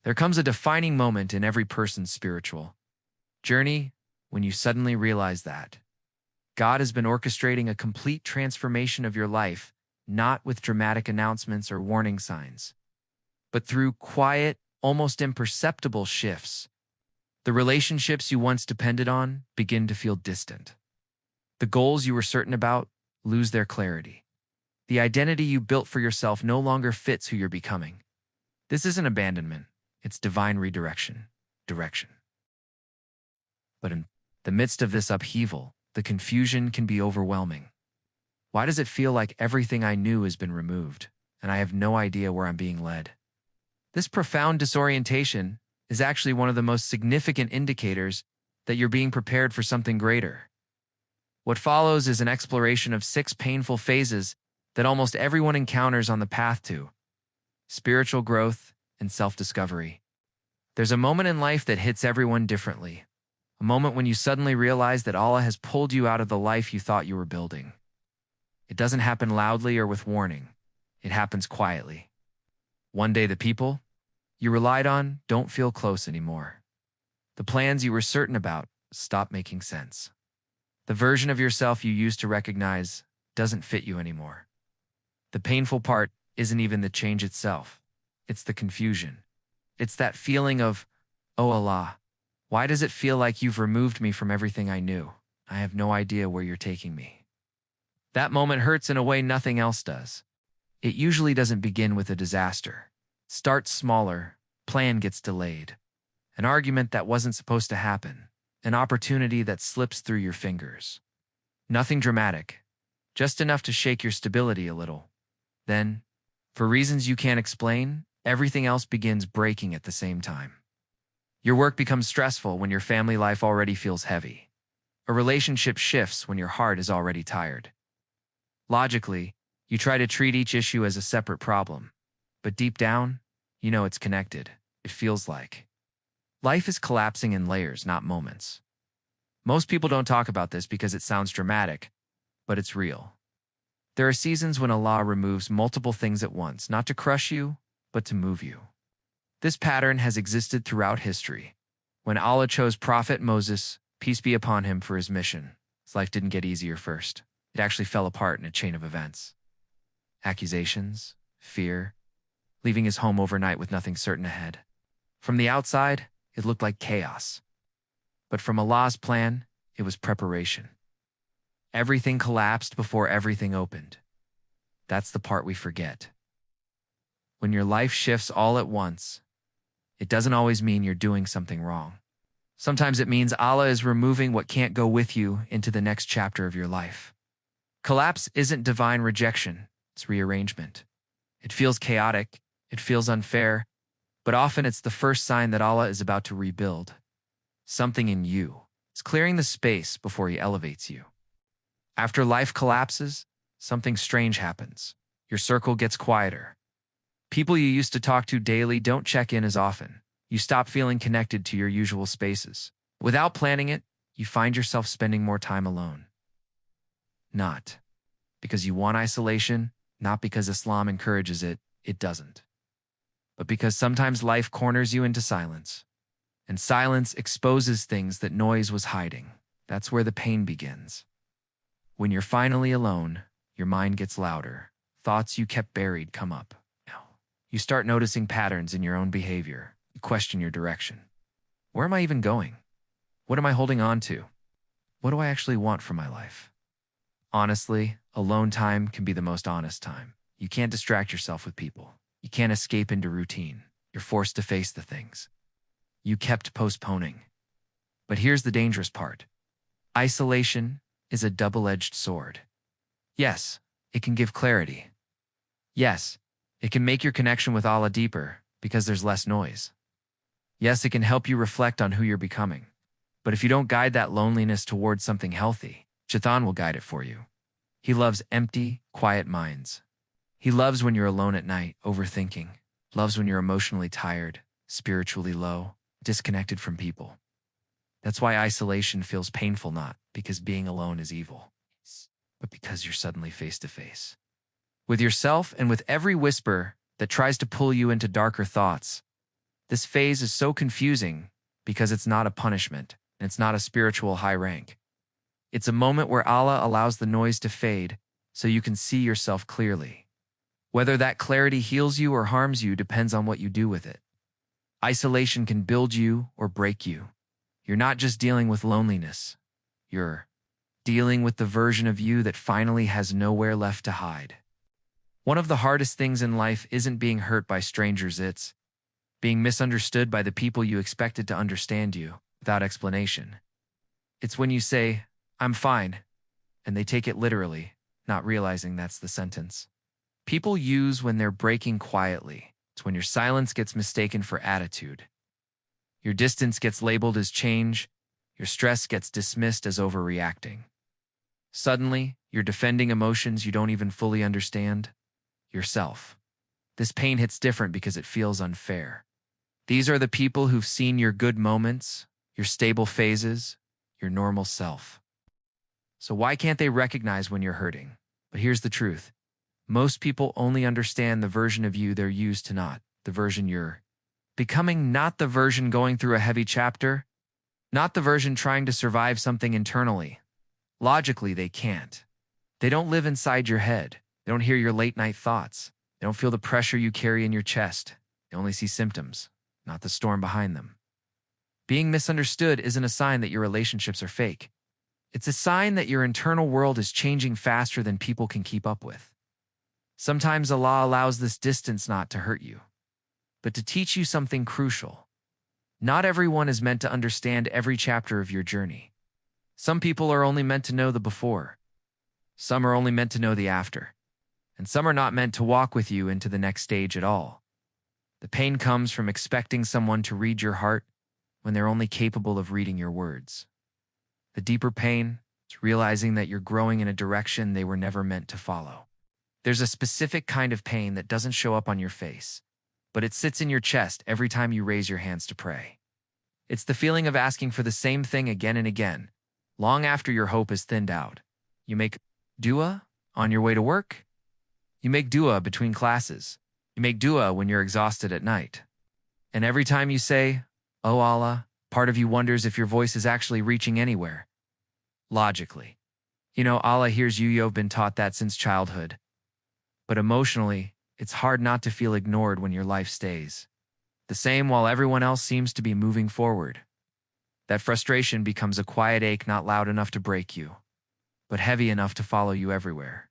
There comes a defining moment in every person's spiritual journey when you suddenly realize that God has been orchestrating a complete transformation of your life, not with dramatic announcements or warning signs, but through quiet, almost imperceptible shifts. The relationships you once depended on begin to feel distant. The goals you were certain about lose their clarity. The identity you built for yourself no longer fits who you're becoming. This isn't abandonment, it's divine redirection. But in the midst of this upheaval, the confusion can be overwhelming. Why does it feel like everything I knew has been removed, and I have no idea where I'm being led? This profound disorientation is actually one of the most significant indicators that you're being prepared for something greater. What follows is an exploration of 6 painful phases that almost everyone encounters on the path to spiritual growth and self-discovery. There's a moment in life that hits everyone differently, a moment when you suddenly realize that Allah has pulled you out of the life you thought you were building. It doesn't happen loudly or with warning. It happens quietly. One day the people you relied on don't feel close anymore. The plans you were certain about stop making sense. The version of yourself you used to recognize doesn't fit you anymore. The painful part isn't even the change itself. It's the confusion. It's that feeling of, oh Allah, why does it feel like you've removed me from everything I knew? I have no idea where you're taking me. That moment hurts in a way nothing else does. It usually doesn't begin with a disaster. Starts smaller, plan gets delayed. An argument that wasn't supposed to happen. An opportunity that slips through your fingers. Nothing dramatic, just enough to shake your stability a little. Then, for reasons you can't explain, everything else begins breaking at the same time. Your work becomes stressful when your family life already feels heavy. A relationship shifts when your heart is already tired. Logically, you try to treat each issue as a separate problem. But deep down, you know it's connected. It feels like life is collapsing in layers, not moments. Most people don't talk about this because it sounds dramatic, but it's real. There are seasons when Allah removes multiple things at once, not to crush you, but to move you. This pattern has existed throughout history. When Allah chose Prophet Moses, peace be upon him, for his mission, his life didn't get easier first. It actually fell apart in a chain of events. Accusations, fear, leaving his home overnight with nothing certain ahead. From the outside, it looked like chaos. But from Allah's plan, it was preparation. Everything collapsed before everything opened. That's the part we forget. When your life shifts all at once, it doesn't always mean you're doing something wrong. Sometimes it means Allah is removing what can't go with you into the next chapter of your life. Collapse isn't divine rejection, it's rearrangement. It feels chaotic, it feels unfair, but often it's the first sign that Allah is about to rebuild. Something in you is clearing the space before He elevates you. After life collapses, something strange happens. Your circle gets quieter. People you used to talk to daily don't check in as often. You stop feeling connected to your usual spaces. Without planning it, you find yourself spending more time alone. Not because you want isolation, not because Islam encourages it, it doesn't. But because sometimes life corners you into silence. And silence exposes things that noise was hiding. That's where the pain begins. When you're finally alone, your mind gets louder. Thoughts you kept buried come up. You start noticing patterns in your own behavior. You question your direction. Where am I even going? What am I holding on to? What do I actually want from my life? Honestly, alone time can be the most honest time. You can't distract yourself with people. You can't escape into routine. You're forced to face the things you kept postponing. But here's the dangerous part. Isolation is a double-edged sword. Yes, it can give clarity. Yes, it can make your connection with Allah deeper because there's less noise. Yes, it can help you reflect on who you're becoming. But if you don't guide that loneliness towards something healthy, Shaitan will guide it for you. He loves empty, quiet minds. He loves when you're alone at night, overthinking. Loves when you're emotionally tired, spiritually low, disconnected from people. That's why isolation feels painful, not because being alone is evil, but because you're suddenly face to face with yourself and with every whisper that tries to pull you into darker thoughts. This phase is so confusing because it's not a punishment, and it's not a spiritual high rank. It's a moment where Allah allows the noise to fade so you can see yourself clearly. Whether that clarity heals you or harms you depends on what you do with it. Isolation can build you or break you. You're not just dealing with loneliness. You're dealing with the version of you that finally has nowhere left to hide. One of the hardest things in life isn't being hurt by strangers, it's being misunderstood by the people you expected to understand you without explanation. It's when you say, "I'm fine," and they take it literally, not realizing that's the sentence. People use when they're breaking quietly. It's when your silence gets mistaken for attitude. Your distance gets labeled as change. Your stress gets dismissed as overreacting. Suddenly, you're defending emotions you don't even fully understand. Yourself. This pain hits different because it feels unfair. These are the people who've seen your good moments, your stable phases, your normal self. So why can't they recognize when you're hurting? But here's the truth. Most people only understand the version of you they're used to, not the version you're becoming, not the version going through a heavy chapter, not the version trying to survive something internally. Logically, they can't. They don't live inside your head. They don't hear your late-night thoughts. They don't feel the pressure you carry in your chest. They only see symptoms, not the storm behind them. Being misunderstood isn't a sign that your relationships are fake. It's a sign that your internal world is changing faster than people can keep up with. Sometimes Allah allows this distance not to hurt you, but to teach you something crucial. Not everyone is meant to understand every chapter of your journey. Some people are only meant to know the before. Some are only meant to know the after. And some are not meant to walk with you into the next stage at all. The pain comes from expecting someone to read your heart when they're only capable of reading your words. The deeper pain is realizing that you're growing in a direction they were never meant to follow. There's a specific kind of pain that doesn't show up on your face, but it sits in your chest every time you raise your hands to pray. It's the feeling of asking for the same thing again and again, long after your hope is thinned out. You make dua on your way to work. You make dua between classes. You make dua when you're exhausted at night. And every time you say, "Oh Allah," part of you wonders if your voice is actually reaching anywhere. Logically. Allah hears you. You've been taught that since childhood. But emotionally, it's hard not to feel ignored when your life stays the same while everyone else seems to be moving forward. That frustration becomes a quiet ache, not loud enough to break you, but heavy enough to follow you everywhere.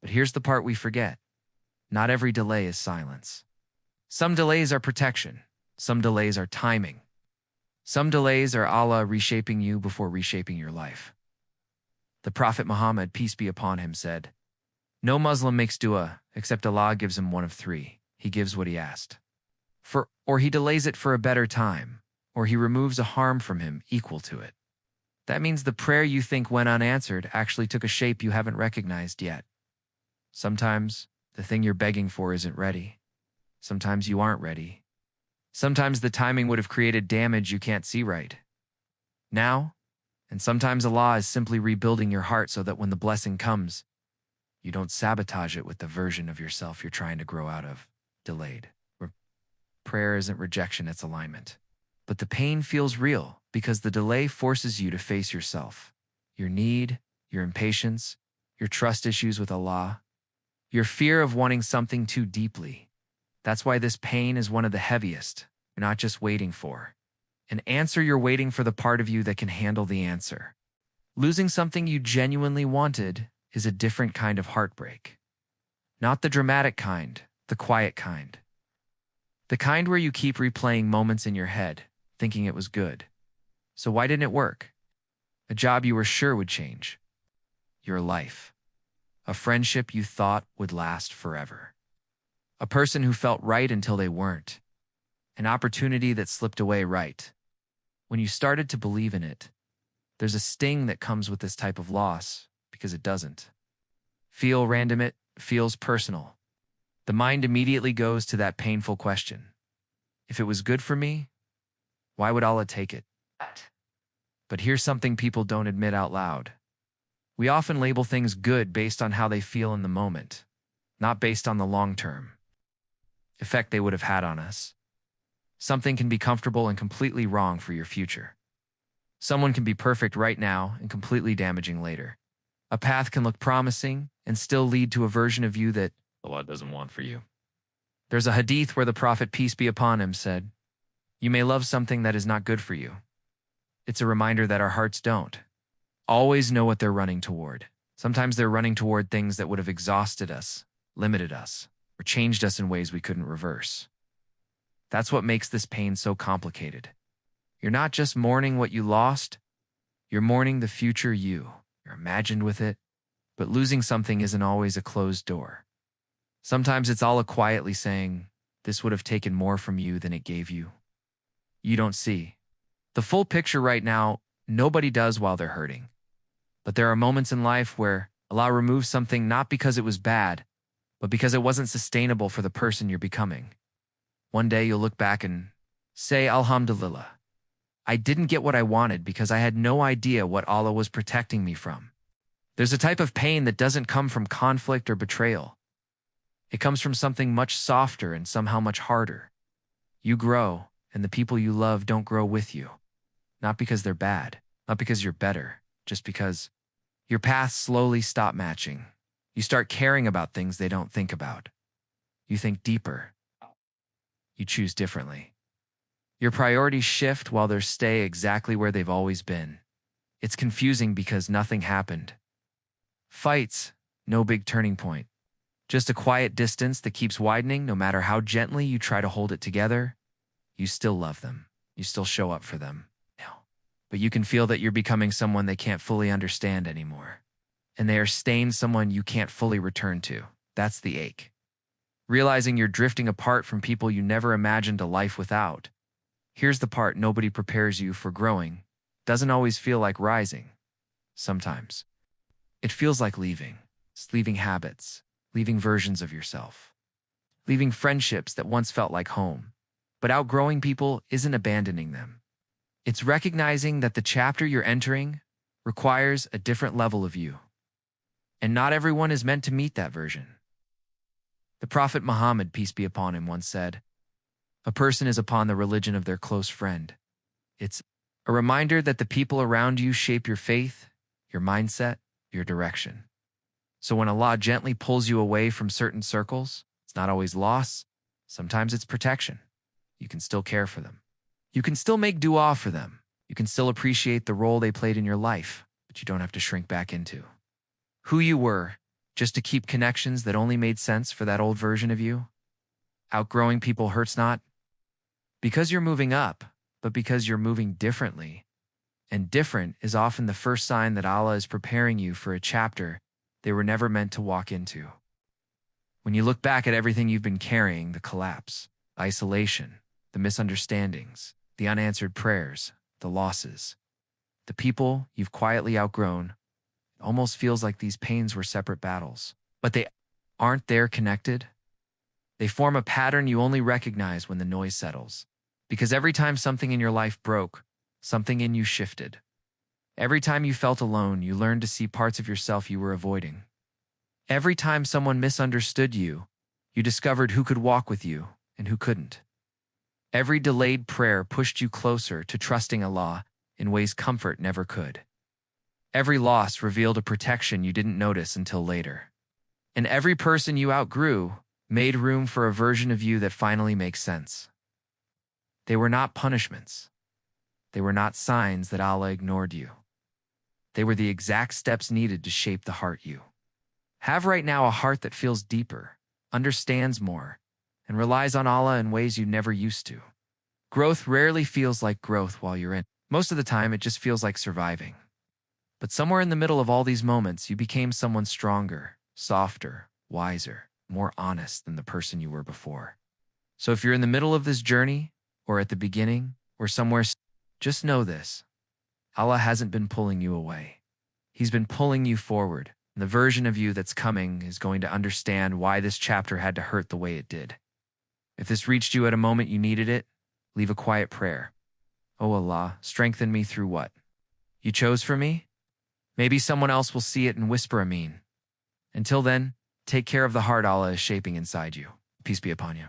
But here's the part we forget. Not every delay is silence. Some delays are protection. Some delays are timing. Some delays are Allah reshaping you before reshaping your life. The Prophet Muhammad, peace be upon him, said, "No Muslim makes dua except Allah gives him one of three. He gives what he asked. Or he delays it for a better time, or he removes a harm from him equal to it." That means the prayer you think went unanswered actually took a shape you haven't recognized yet. Sometimes the thing you're begging for isn't ready. Sometimes you aren't ready. Sometimes the timing would have created damage you can't see right now. And sometimes Allah is simply rebuilding your heart so that when the blessing comes, you don't sabotage it with the version of yourself you're trying to grow out of. Delayed. Prayer isn't rejection, it's alignment. But the pain feels real because the delay forces you to face yourself, your need, your impatience, your trust issues with Allah, your fear of wanting something too deeply. That's why this pain is one of the heaviest. You're not just waiting for an answer, you're waiting for the part of you that can handle the answer. Losing something you genuinely wanted is a different kind of heartbreak. Not the dramatic kind, the quiet kind. The kind where you keep replaying moments in your head, thinking it was good. So why didn't it work? A job you were sure would change. Your life. A friendship you thought would last forever. A person who felt right until they weren't. An opportunity that slipped away right. When you started to believe in it, there's a sting that comes with this type of loss because it doesn't feel random, it feels personal. The mind immediately goes to that painful question. If it was good for me, why would Allah take it? But here's something people don't admit out loud. We often label things good based on how they feel in the moment, not based on the long-term effect they would have had on us. Something can be comfortable and completely wrong for your future. Someone can be perfect right now and completely damaging later. A path can look promising and still lead to a version of you that Allah doesn't want for you. There's a hadith where the Prophet, peace be upon him, said, "You may love something that is not good for you." It's a reminder that our hearts don't always know what they're running toward. Sometimes they're running toward things that would have exhausted us, limited us, or changed us in ways we couldn't reverse. That's what makes this pain so complicated. You're not just mourning what you lost, you're mourning the future you're imagined with it, but losing something isn't always a closed door. Sometimes it's Allah quietly saying, this would have taken more from you than it gave you. You don't see the full picture right now. Nobody does while they're hurting. But there are moments in life where Allah removes something not because it was bad, but because it wasn't sustainable for the person you're becoming. One day you'll look back and say, Alhamdulillah, I didn't get what I wanted because I had no idea what Allah was protecting me from. There's a type of pain that doesn't come from conflict or betrayal. It comes from something much softer and somehow much harder. You grow, and the people you love don't grow with you. Not because they're bad, not because you're better, just because your paths slowly stop matching. You start caring about things they don't think about. You think deeper. You choose differently. Your priorities shift while they stay exactly where they've always been. It's confusing because nothing happened. Fights, no big turning point. Just a quiet distance that keeps widening no matter how gently you try to hold it together. You still love them. You still show up for them. No. But you can feel that you're becoming someone they can't fully understand anymore. And they are staying someone you can't fully return to. That's the ache. Realizing you're drifting apart from people you never imagined a life without. Here's the part nobody prepares you for: growing doesn't always feel like rising. Sometimes it feels like leaving. It's leaving habits, leaving versions of yourself, leaving friendships that once felt like home. But outgrowing people isn't abandoning them. It's recognizing that the chapter you're entering requires a different level of you. And not everyone is meant to meet that version. The Prophet Muhammad, peace be upon him, once said, "A person is upon the religion of their close friend." It's a reminder that the people around you shape your faith, your mindset, your direction. So when Allah gently pulls you away from certain circles, it's not always loss. Sometimes it's protection. You can still care for them. You can still make dua for them. You can still appreciate the role they played in your life, but you don't have to shrink back into who you were just to keep connections that only made sense for that old version of you. Outgrowing people hurts not because you're moving up, but because you're moving differently. And different is often the first sign that Allah is preparing you for a chapter they were never meant to walk into. When you look back at everything you've been carrying, the collapse, isolation, the misunderstandings, the unanswered prayers, the losses, the people you've quietly outgrown, it almost feels like these pains were separate battles. But they aren't. They're connected. They form a pattern you only recognize when the noise settles. Because every time something in your life broke, something in you shifted. Every time you felt alone, you learned to see parts of yourself you were avoiding. Every time someone misunderstood you, you discovered who could walk with you and who couldn't. Every delayed prayer pushed you closer to trusting Allah in ways comfort never could. Every loss revealed a protection you didn't notice until later. And every person you outgrew made room for a version of you that finally makes sense. They were not punishments. They were not signs that Allah ignored you. They were the exact steps needed to shape the heart you have right now, a heart that feels deeper, understands more, and relies on Allah in ways you never used to. Growth rarely feels like growth while you're in. Most of the time, it just feels like surviving. But somewhere in the middle of all these moments, you became someone stronger, softer, wiser, more honest than the person you were before. So if you're in the middle of this journey, or at the beginning, or somewhere, just know this: Allah hasn't been pulling you away. He's been pulling you forward. And the version of you that's coming is going to understand why this chapter had to hurt the way it did. If this reached you at a moment you needed it, leave a quiet prayer. Oh Allah, strengthen me through what you chose for me. Maybe someone else will see it and whisper Ameen. Until then, take care of the heart Allah is shaping inside you. Peace be upon you.